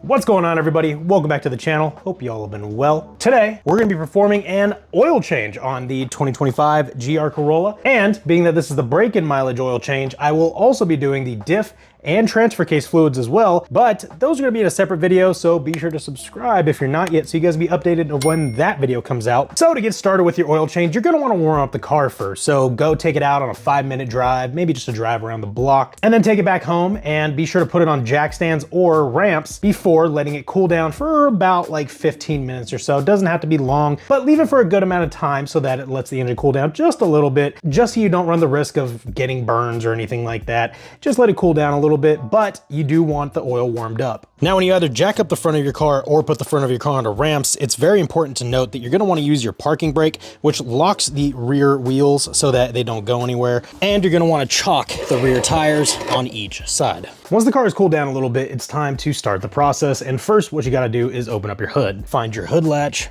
What's going on, everybody? Welcome back to the channel. Hope you all have been well. Today, we're gonna be performing an oil change on the 2025 GR Corolla. And being that this is the break-in mileage oil change, I will also be doing the diff and transfer case fluids as well, but those are gonna be in a separate video, so be sure to subscribe if you're not yet so you guys will be updated of when that video comes out. So to get started with your oil change, you're gonna wanna warm up the car first. So go take it out on a 5-minute drive, maybe just a drive around the block, and then take it back home and be sure to put it on jack stands or ramps before letting it cool down for about like 15 minutes or so. It doesn't have to be long, but leave it for a good amount of time so that it lets the engine cool down just a little bit, just so you don't run the risk of getting burns or anything like that. Just let it cool down a little bit, but you do want the oil warmed up. Now, when you either jack up the front of your car or put the front of your car onto ramps, it's very important to note that you're gonna wanna use your parking brake, which locks the rear wheels so that they don't go anywhere. And you're gonna wanna chock the rear tires on each side. Once the car has cooled down a little bit, it's time to start the process. And first, what you gotta do is open up your hood. Find your hood latch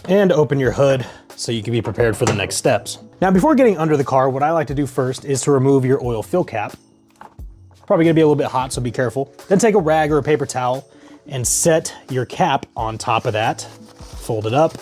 and open your hood so you can be prepared for the next steps. Now, before getting under the car, what I like to do first is to remove your oil fill cap. Probably gonna be a little bit hot, so be careful. Then take a rag or a paper towel and set your cap on top of that. Fold it up,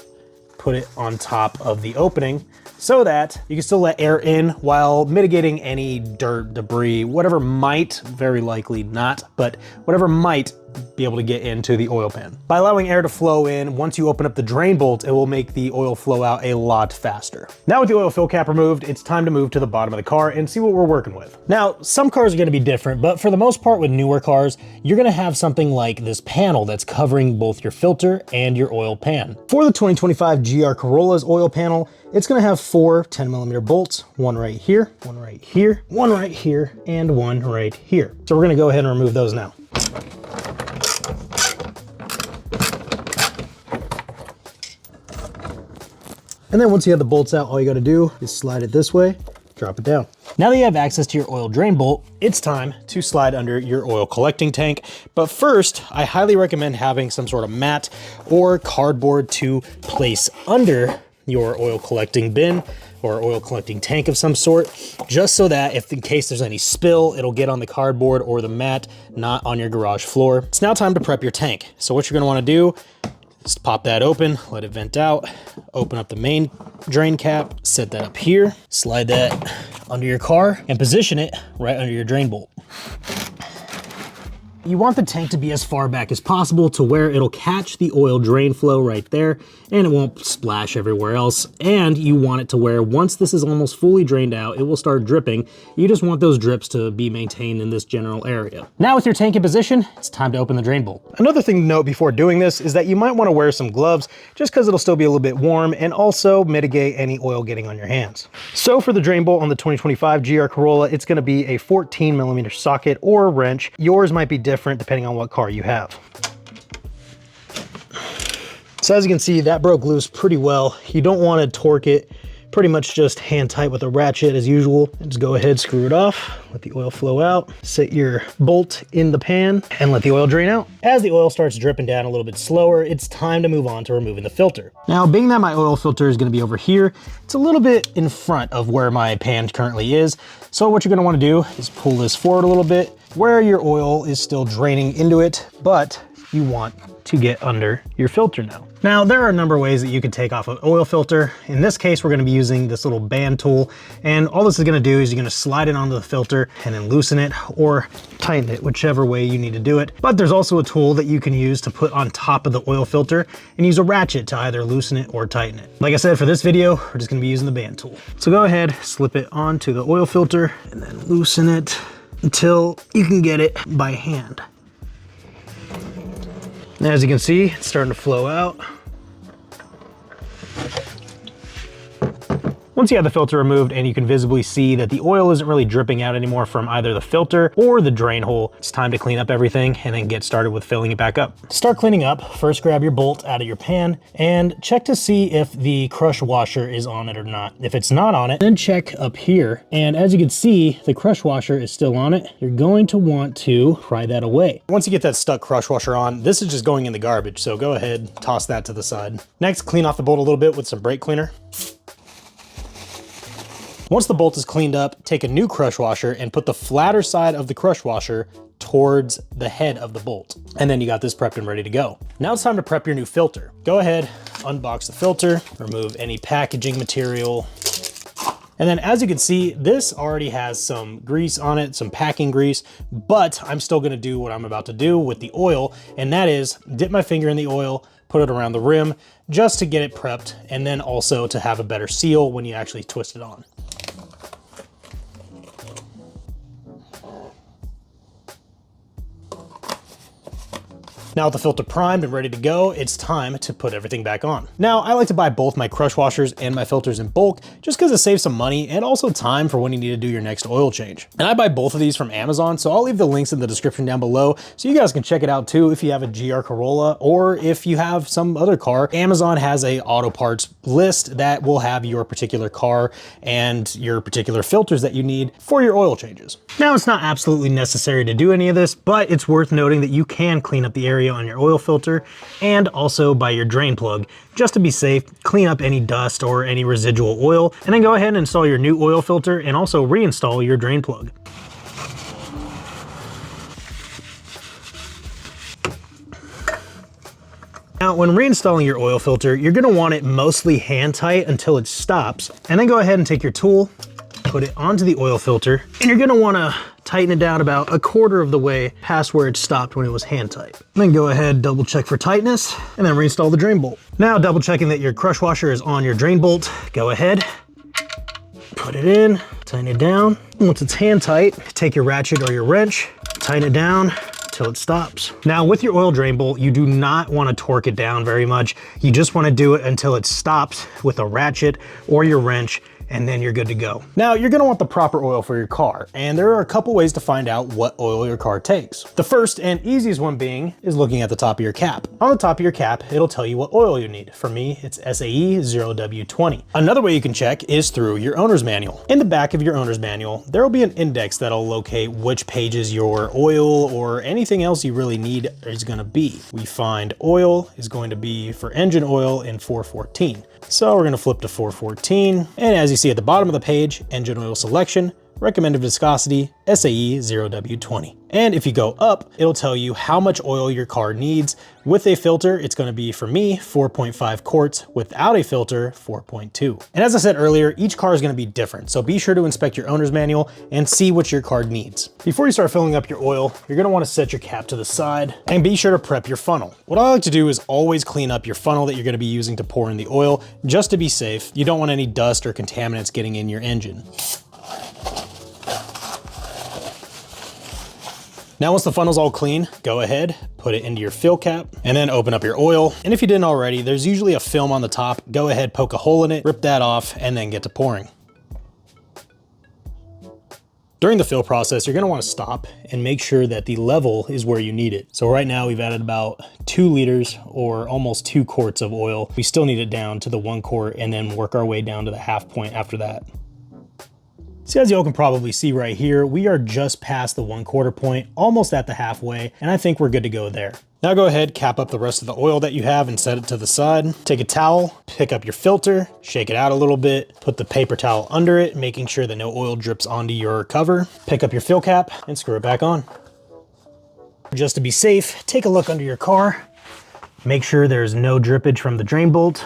put it on top of the opening so that you can still let air in while mitigating any dirt, debris, whatever might, very likely not, but whatever might be able to get into the oil pan. By allowing air to flow in, once you open up the drain bolt, it will make the oil flow out a lot faster. Now with the oil fill cap removed, it's time to move to the bottom of the car and see what we're working with. Now, some cars are gonna be different, but for the most part with newer cars, you're gonna have something like this panel that's covering both your filter and your oil pan. For the 2025 GR Corolla's oil panel, it's gonna have 4 10mm bolts, one right here, one right here, one right here, and one right here. So we're gonna go ahead and remove those now. And then once you have the bolts out, all you gotta do is slide it this way, drop it down. Now that you have access to your oil drain bolt, it's time to slide under your oil collecting tank. But first, I highly recommend having some sort of mat or cardboard to place under your oil collecting bin or oil collecting tank of some sort, just so that if in case there's any spill, it'll get on the cardboard or the mat, not on your garage floor. It's now time to prep your tank. So what you're gonna wanna do, just pop that open, let it vent out, open up the main drain cap, set that up here, slide that under your car, and position it right under your drain bolt. You want the tank to be as far back as possible to where it'll catch the oil drain flow right there and it won't splash everywhere else. And you want it to where once this is almost fully drained out, it will start dripping. You just want those drips to be maintained in this general area. Now with your tank in position, it's time to open the drain bolt. Another thing to note before doing this is that you might want to wear some gloves just because it'll still be a little bit warm and also mitigate any oil getting on your hands. So for the drain bolt on the 2025 GR Corolla, it's going to be a 14mm socket or wrench. Yours might be different depending on what car you have. So as you can see, that broke loose pretty well. You don't want to torque it, pretty much just hand tight with a ratchet as usual. And just go ahead, screw it off, let the oil flow out, set your bolt in the pan and let the oil drain out. As the oil starts dripping down a little bit slower, it's time to move on to removing the filter. Now, being that my oil filter is going to be over here, it's a little bit in front of where my pan currently is. So what you're going to want to do is pull this forward a little bit where your oil is still draining into it, but you want to get under your filter now. Now, there are a number of ways that you can take off an oil filter. In this case, we're gonna be using this little band tool, and all this is gonna do is you're gonna slide it onto the filter and then loosen it or tighten it, whichever way you need to do it. But there's also a tool that you can use to put on top of the oil filter and use a ratchet to either loosen it or tighten it. Like I said, for this video, we're just gonna be using the band tool. So go ahead, slip it onto the oil filter and then loosen it until you can get it by hand. And as you can see, it's starting to flow out. Once you have the filter removed and you can visibly see that the oil isn't really dripping out anymore from either the filter or the drain hole, it's time to clean up everything and then get started with filling it back up. To start cleaning up, first grab your bolt out of your pan and check to see if the crush washer is on it or not. If it's not on it, then check up here. And as you can see, the crush washer is still on it. You're going to want to pry that away. Once you get that stuck crush washer on, this is just going in the garbage. So go ahead, toss that to the side. Next, clean off the bolt a little bit with some brake cleaner. Once the bolt is cleaned up, take a new crush washer and put the flatter side of the crush washer towards the head of the bolt. And then you got this prepped and ready to go. Now it's time to prep your new filter. Go ahead, unbox the filter, remove any packaging material. And then as you can see, this already has some grease on it, some packing grease, but I'm still gonna do what I'm about to do with the oil, and that is dip my finger in the oil, put it around the rim, just to get it prepped, and then also to have a better seal when you actually twist it on. Now with the filter primed and ready to go, it's time to put everything back on. Now, I like to buy both my crush washers and my filters in bulk, just because it saves some money and also time for when you need to do your next oil change. And I buy both of these from Amazon, so I'll leave the links in the description down below, so you guys can check it out too if you have a GR Corolla, or if you have some other car. Amazon has a auto parts list that will have your particular car and your particular filters that you need for your oil changes. Now, it's not absolutely necessary to do any of this, but it's worth noting that you can clean up the area on your oil filter and also by your drain plug. Just to be safe, clean up any dust or any residual oil, and then go ahead and install your new oil filter and also reinstall your drain plug. Now, when reinstalling your oil filter, you're gonna want it mostly hand tight until it stops, and then go ahead and take your tool, put it onto the oil filter, and you're gonna wanna tighten it down about 1/4 of the way past where it stopped when it was hand tight. Then go ahead, double check for tightness, and then reinstall the drain bolt. Now, double checking that your crush washer is on your drain bolt, go ahead, put it in, tighten it down. Once it's hand tight, take your ratchet or your wrench, tighten it down till it stops. Now, with your oil drain bolt, you do not want to torque it down very much. You just want to do it until it stops with a ratchet or your wrench, and then you're good to go. Now, you're gonna want the proper oil for your car, and there are a couple ways to find out what oil your car takes. The first and easiest one being is looking at the top of your cap. On the top of your cap, it'll tell you what oil you need. For me, it's SAE 0W20. Another way you can check is through your owner's manual. In the back of your owner's manual, there will be an index that'll locate which pages your oil or anything else you really need is gonna be. We find oil is going to be for engine oil in 414. So we're gonna flip to 414, and as you see at the bottom of the page, engine oil selection, recommended viscosity, SAE 0W20. And if you go up, it'll tell you how much oil your car needs. With a filter, it's gonna be, for me, 4.5 quarts. Without a filter, 4.2. And as I said earlier, each car is gonna be different, so be sure to inspect your owner's manual and see what your car needs. Before you start filling up your oil, you're gonna wanna set your cap to the side, and be sure to prep your funnel. What I like to do is always clean up your funnel that you're gonna be using to pour in the oil, just to be safe. You don't want any dust or contaminants getting in your engine. Now, once the funnel's all clean, go ahead, put it into your fill cap, and then open up your oil. And if you didn't already, there's usually a film on the top. Go ahead, poke a hole in it, rip that off, and then get to pouring. During the fill process, you're gonna wanna stop and make sure that the level is where you need it. So right now we've added about 2 liters or almost 2 quarts of oil. We still need it down to the 1 quart and then work our way down to the half point after that. So as y'all can probably see right here, we are just past the 1/4 point, almost at the halfway, and I think we're good to go there. Now go ahead, cap up the rest of the oil that you have and set it to the side. Take a towel, pick up your filter, shake it out a little bit, put the paper towel under it, making sure that no oil drips onto your cover. Pick up your fill cap and screw it back on. Just to be safe, take a look under your car. Make sure there's no drippage from the drain bolt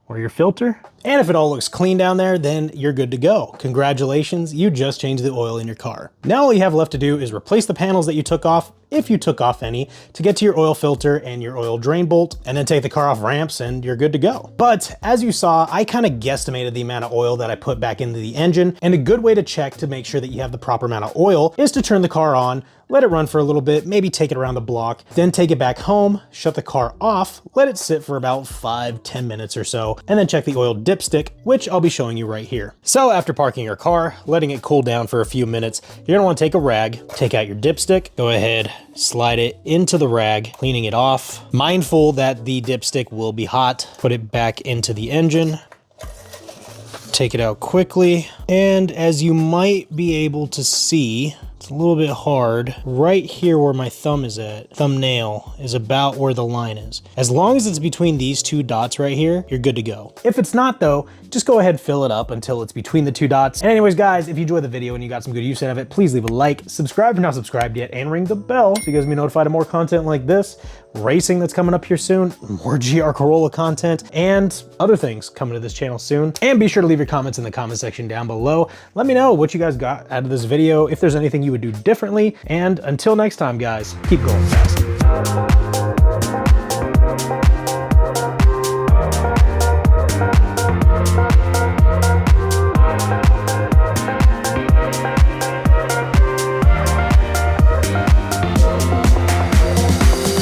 or your filter. And if it all looks clean down there, then you're good to go. Congratulations, you just changed the oil in your car. Now all you have left to do is replace the panels that you took off, if you took off any, to get to your oil filter and your oil drain bolt, and then take the car off ramps and you're good to go. But as you saw, I kind of guesstimated the amount of oil that I put back into the engine, and a good way to check to make sure that you have the proper amount of oil is to turn the car on, let it run for a little bit, maybe take it around the block, then take it back home, shut the car off, let it sit for about 5-10 minutes or so, and then check the oil dipstick, which I'll be showing you right here. So after parking your car, letting it cool down for a few minutes, you're gonna wanna take a rag, take out your dipstick, go ahead, slide it into the rag, cleaning it off. Mindful that the dipstick will be hot, put it back into the engine, take it out quickly, and as you might be able to see, It's a little bit hard. Right here where my thumb is at, thumbnail, is about where the line is. As long as it's between these two dots right here, you're good to go. If it's not though, just go ahead, fill it up until it's between the two dots. And anyways, guys, if you enjoyed the video and you got some good use out of it, please leave a like, subscribe if you're not subscribed yet, and ring the bell so you guys will be notified of more content like this, racing that's coming up here soon, more GR Corolla content, and other things coming to this channel soon. And be sure to leave your comments in the comment section down below. Let me know what you guys got out of this video, if there's anything you would do differently. And until next time, guys, keep going fast.